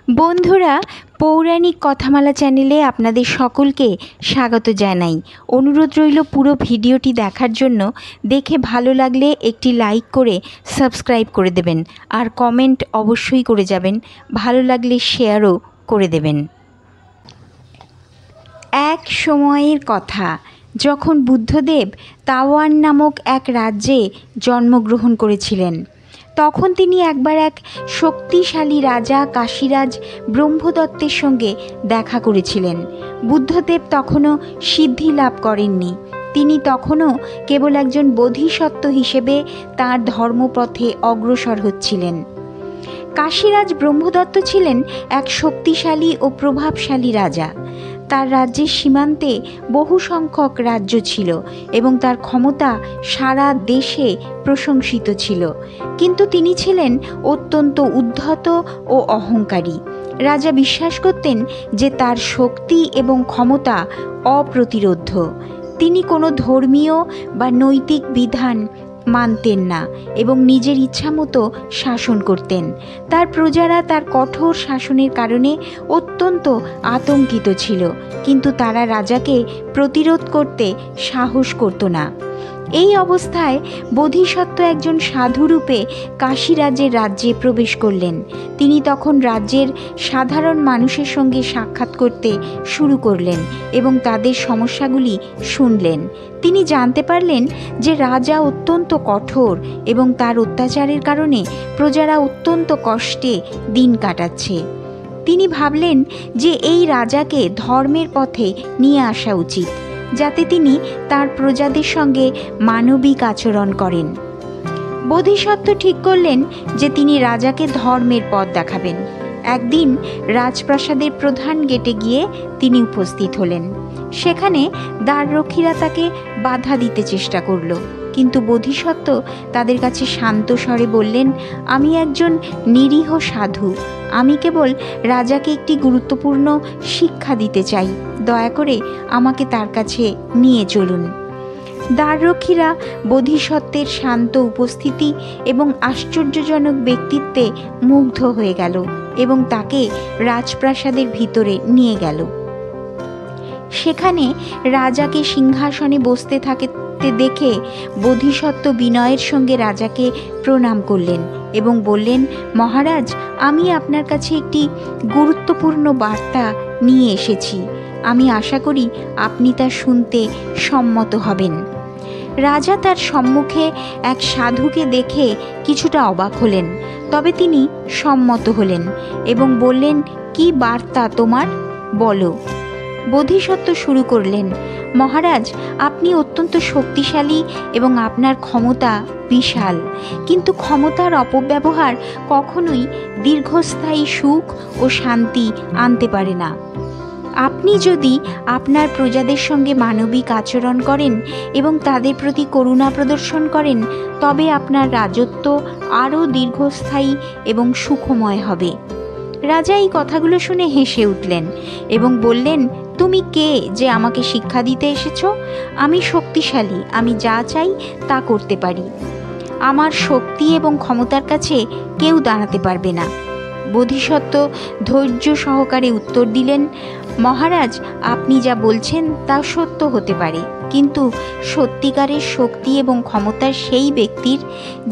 বন্ধুরা, পৌরাণিক কথামালা চ্যানেলে আপনাদের সকলকে স্বাগত জানাই। অনুরোধ রইল পুরো ভিডিওটি দেখার জন্য। দেখে ভালো লাগলে একটি লাইক করে সাবস্ক্রাইব করে দেবেন, আর কমেন্ট অবশ্যই করে যাবেন। ভালো লাগলে শেয়ারও করে দেবেন। এক সময়ের কথা, যখন বুদ্ধদেব তাওয়ান নামক এক রাজ্যে জন্মগ্রহণ করেছিলেন, তখন তিনি একবার এক শক্তিশালী রাজা কাশীরাজ ব্রহ্মদত্তের সঙ্গে দেখা করেছিলেন। বুদ্ধদেব তখনও সিদ্ধি লাভ করেননি। তিনি তখনও কেবল একজন বোধিসত্ত্ব হিসেবে তাঁর ধর্মপথে অগ্রসর হচ্ছিলেন। কাশীরাজ ব্রহ্মদত্ত ছিলেন এক শক্তিশালী ও প্রভাবশালী রাজা। তার রাজ্যের সীমান্তে বহু সংখ্যক রাজ্য ছিল এবং তার ক্ষমতা সারা দেশে প্রশংসিত ছিল। কিন্তু তিনি ছিলেন অত্যন্ত উদ্ধত ও অহংকারী। রাজা বিশ্বাস করতেন যে তার শক্তি এবং ক্ষমতা অপ্রতিরোধ্য। তিনি কোনো ধর্মীয় বা নৈতিক বিধান মানতেন না এবং নিজের ইচ্ছামতো শাসন করতেন। তার প্রজারা তার কঠোর শাসনের কারণে অত্যন্ত আতঙ্কিত ছিল, কিন্তু তারা রাজাকে প্রতিরোধ করতে সাহস করত না। এই অবস্থায় বোধিসত্ত্ব একজন সাধুরূপে কাশীরাজের রাজ্যে প্রবেশ করলেন। তিনি তখন রাজ্যের সাধারণ মানুষের সঙ্গে সাক্ষাৎ করতে শুরু করলেন এবং তাদের সমস্যাগুলি শুনলেন। তিনি জানতে পারলেন যে রাজা অত্যন্ত কঠোর এবং তার অত্যাচারের কারণে প্রজারা অত্যন্ত কষ্টে দিন কাটাচ্ছে। তিনি ভাবলেন যে এই রাজাকে ধর্মের পথে নিয়ে আসা উচিত, যাতে তিনি তার প্রজাদের সঙ্গে মানবিক আচরণ করেন। বোধিসত্ত্ব ঠিক করলেন যে তিনি রাজাকে ধর্মের পথ দেখাবেন। একদিন রাজপ্রাসাদের প্রধান গেটে গিয়ে তিনি উপস্থিত হলেন। সেখানে দ্বাররক্ষীরা তাকে বাধা দিতে চেষ্টা করল, কিন্তু বোধিসত্ত্ব তাদের কাছে শান্ত স্বরে বললেন, আমি একজন নিরীহ সাধু। আমি কেবল রাজাকে একটি গুরুত্বপূর্ণ শিক্ষা দিতে চাই। দয়া করে আমাকে তার কাছে নিয়ে চলুন। দ্বাররক্ষীরা বোধিসত্ত্বের শান্ত উপস্থিতি এবং আশ্চর্যজনক ব্যক্তিত্বে মুগ্ধ হয়ে গেল এবং তাকে রাজপ্রাসাদের ভিতরে নিয়ে গেল। সেখানে রাজাকে সিংহাসনে বসতে থাকতে দেখে বোধিসত্ত্ব বিনয়ের সঙ্গে রাজাকে প্রণাম করলেন এবং বললেন, মহারাজ, আমি আপনার কাছে একটি গুরুত্বপূর্ণ বার্তা নিয়ে এসেছি। আমি আশা করি আপনি তা শুনতে সম্মত হবেন। রাজা তার সম্মুখে এক সাধুকে দেখে কিছুটা অবাক হলেন, তবে তিনি সম্মত হলেন এবং বললেন, কি বার্তা তোমার, বলো। বোধিসত্ত্ব শুরু করলেন, মহারাজ, আপনি অত্যন্ত শক্তিশালী এবং আপনার ক্ষমতা বিশাল, কিন্তু ক্ষমতার অপব্যবহার কখনোই দীর্ঘস্থায়ী সুখ ও শান্তি আনতে পারে না। আপনি যদি আপনার প্রজাদের সঙ্গে মানবিক আচরণ করেন এবং তাদের প্রতি করুণা প্রদর্শন করেন, তবে আপনার রাজত্ব আরও দীর্ঘস্থায়ী এবং সুখময় হবে। রাজা এই কথাগুলো শুনে হেসে উঠলেন এবং বললেন, তুমি কে যে আমাকে শিক্ষা দিতে এসেছো? আমি শক্তিশালী, আমি যা চাই তা করতে পারি। আমার শক্তি এবং ক্ষমতার কাছে কেউ দাঁড়াতে পারবে না। বোধিসত্ত্ব ধৈর্য সহকারে উত্তর দিলেন, মহারাজ, আপনি যা বলছেন তা সত্য হতে পারে, কিন্তু সত্যিকারের শক্তি এবং ক্ষমতা সেই ব্যক্তির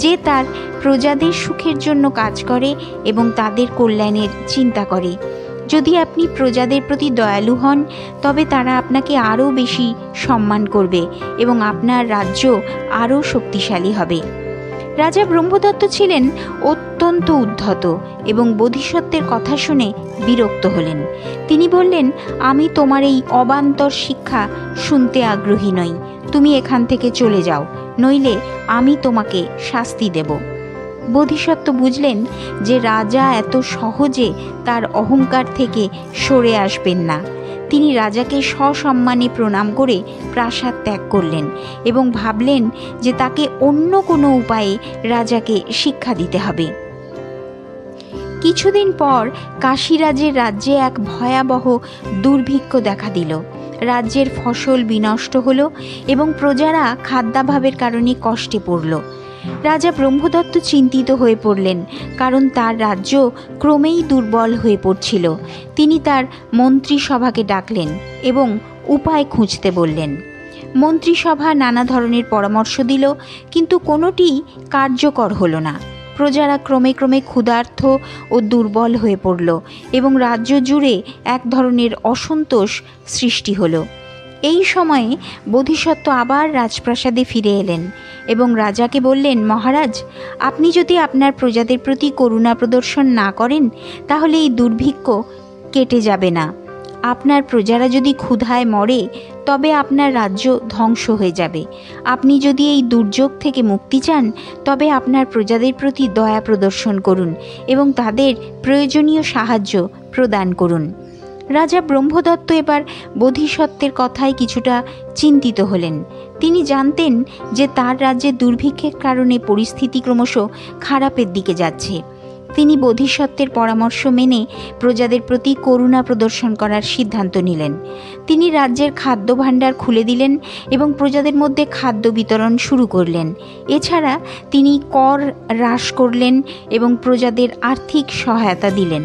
যে তার প্রজাদের সুখের জন্য কাজ করে এবং তাদের কল্যাণের চিন্তা করে। যদি আপনি প্রজাদের প্রতি দয়ালু হন, তবে তারা আপনাকে আরও বেশি সম্মান করবে এবং আপনার রাজ্য আরও শক্তিশালী হবে। রাজা ব্রহ্মদত্ত ছিলেন অত্যন্ত উদ্ধত এবং বোধিসত্ত্বের কথা শুনে বিরক্ত হলেন। তিনি বললেন, আমি তোমার এই অবান্তর শিক্ষা শুনতে আগ্রহী নই। তুমি এখান থেকে চলে যাও, নইলে আমি তোমাকে শাস্তি দেব। বোধিসত্ত্ব বুঝলেন যে রাজা এত সহজে তার অহংকার থেকে সরে আসবেন না। তিনি রাজাকে সসম্মানে প্রণাম করে প্রাসাদ ত্যাগ করলেন এবং ভাবলেন যে তাকে অন্য কোনো উপায়ে রাজাকে শিক্ষা দিতে হবে। কিছুদিন পর কাশীরাজের রাজ্যে এক ভয়াবহ দুর্ভিক্ষ দেখা দিল। রাজ্যের ফসল বিনষ্ট হলো এবং প্রজারা খাদ্যাভাবের কারণে কষ্টে পড়ল। রাজা ব্রহ্মদত্ত চিন্তিত হয়ে পড়লেন, কারণ তার রাজ্য ক্রমেই দুর্বল হয়ে পড়ছিল। তিনি তার মন্ত্রিসভাকে ডাকলেন এবং উপায় খুঁজতে বললেন। মন্ত্রিসভা নানা ধরনের পরামর্শ দিল, কিন্তু কোনোটি কার্যকর হলো না। প্রজারা ক্রমে ক্রমে ক্ষুধার্ত ও দুর্বল হয়ে পড়ল এবং রাজ্য জুড়ে এক ধরনের অসন্তোষ সৃষ্টি হলো। এই সময়ে বোধিসত্ত্ব আবার রাজপ্রাসাদে ফিরে এলেন এবং রাজাকে বললেন, মহারাজ, আপনি যদি আপনার প্রজাদের প্রতি করুণা প্রদর্শন না করেন তাহলে এই দুর্ভিক্ষ কেটে যাবে না। আপনার প্রজারা যদি ক্ষুধায় মরে তবে আপনার রাজ্য ধ্বংস হয়ে যাবে। আপনি যদি এই দুর্যোগ থেকে মুক্তি চান তবে আপনার প্রজাদের প্রতি দয়া প্রদর্শন করুন এবং তাদের প্রয়োজনীয় সাহায্য প্রদান করুন। রাজা ব্রহ্মদত্ত এবার বোধিসত্ত্বের কথায় কিছুটা চিন্তিত হলেন। তিনি জানতেন যে তার রাজ্যে দুর্ভিক্ষের কারণে পরিস্থিতি ক্রমশ খারাপের দিকে যাচ্ছে। তিনি বোধিসত্ত্বের পরামর্শ মেনে প্রজাদের প্রতি করুণা প্রদর্শন করার সিদ্ধান্ত নিলেন। তিনি রাজ্যের খাদ্য ভাণ্ডার খুলে দিলেন এবং প্রজাদের মধ্যে খাদ্য বিতরণ শুরু করলেন। এছাড়া তিনি কর হ্রাস করলেন এবং প্রজাদের আর্থিক সহায়তা দিলেন।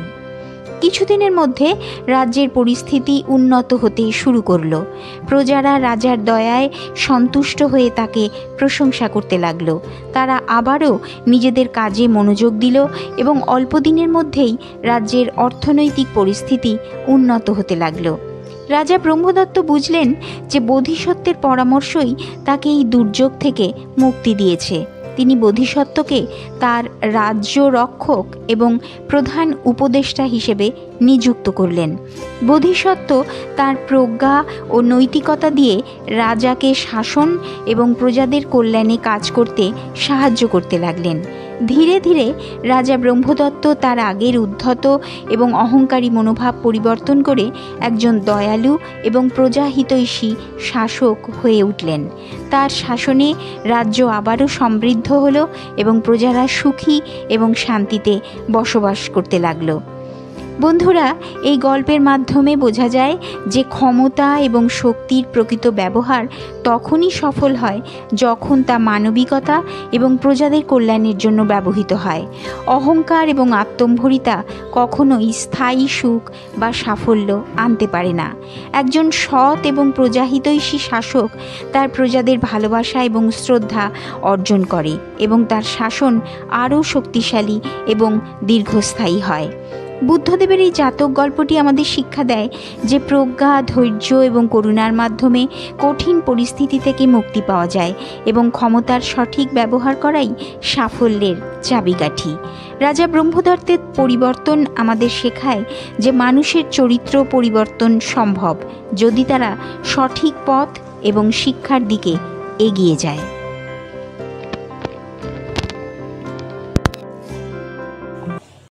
কিছুদিনের মধ্যে রাজ্যের পরিস্থিতি উন্নত হতে শুরু করল। প্রজারা রাজার দয়ায় সন্তুষ্ট হয়ে তাকে প্রশংসা করতে লাগল। তারা আবারও নিজেদের কাজে মনোযোগ দিল এবং অল্প দিনের মধ্যেই রাজ্যের অর্থনৈতিক পরিস্থিতি উন্নত হতে লাগল। রাজা ব্রহ্মদত্ত বুঝলেন যে বোধিসত্ত্বের পরামর্শই তাকে এই দুর্যোগ থেকে মুক্তি দিয়েছে। তিনি বোধিসত্ত্বকে তার রাজ্য রক্ষক এবং প্রধান উপদেষ্টা হিসেবে নিযুক্ত করলেন। বোধিসত্ত্ব তার প্রজ্ঞা ও নৈতিকতা দিয়ে রাজাকে শাসন এবং প্রজাদের কল্যাণে কাজ করতে সাহায্য করতে লাগলেন। ধীরে ধীরে রাজা ব্রহ্মদত্ত তার আগের উদ্ধত এবং অহংকারী মনোভাব পরিবর্তন করে একজন দয়ালু এবং প্রজাহিতৈষী শাসক হয়ে উঠলেন। তার শাসনে রাজ্য আবারও সমৃদ্ধ হলো এবং প্রজারা সুখী এবং শান্তিতে বসবাস করতে লাগলো। বন্ধুরা, এই গল্পের মাধ্যমে বোঝা যায় যে ক্ষমতা এবং শক্তির প্রকৃত ব্যবহার তখনই সফল হয় যখন তা মানবিকতা এবং প্রজাদের কল্যাণের জন্য ব্যবহৃত হয়। অহংকার এবং আত্মম্ভরিতা কখনোই স্থায়ী সুখ বা সাফল্য আনতে পারে না। একজন সৎ এবং প্রজাহিতৈষী শাসক তার প্রজাদের ভালোবাসা এবং শ্রদ্ধা অর্জন করে এবং তার শাসন আরও শক্তিশালী এবং দীর্ঘস্থায়ী হয়। বুদ্ধদেবের এই জাতক গল্পটি আমাদের শিক্ষা দেয় যে প্রজ্ঞা, ধৈর্য এবং করুণার মাধ্যমে কঠিন পরিস্থিতি থেকে মুক্তি পাওয়া যায় এবং ক্ষমতার সঠিক ব্যবহার করাই সাফল্যের চাবিকাঠি। রাজা ব্রহ্মদত্তের পরিবর্তন আমাদের শেখায় যে মানুষের চরিত্র পরিবর্তন সম্ভব যদি তারা সঠিক পথ এবং শিক্ষার দিকে এগিয়ে যায়।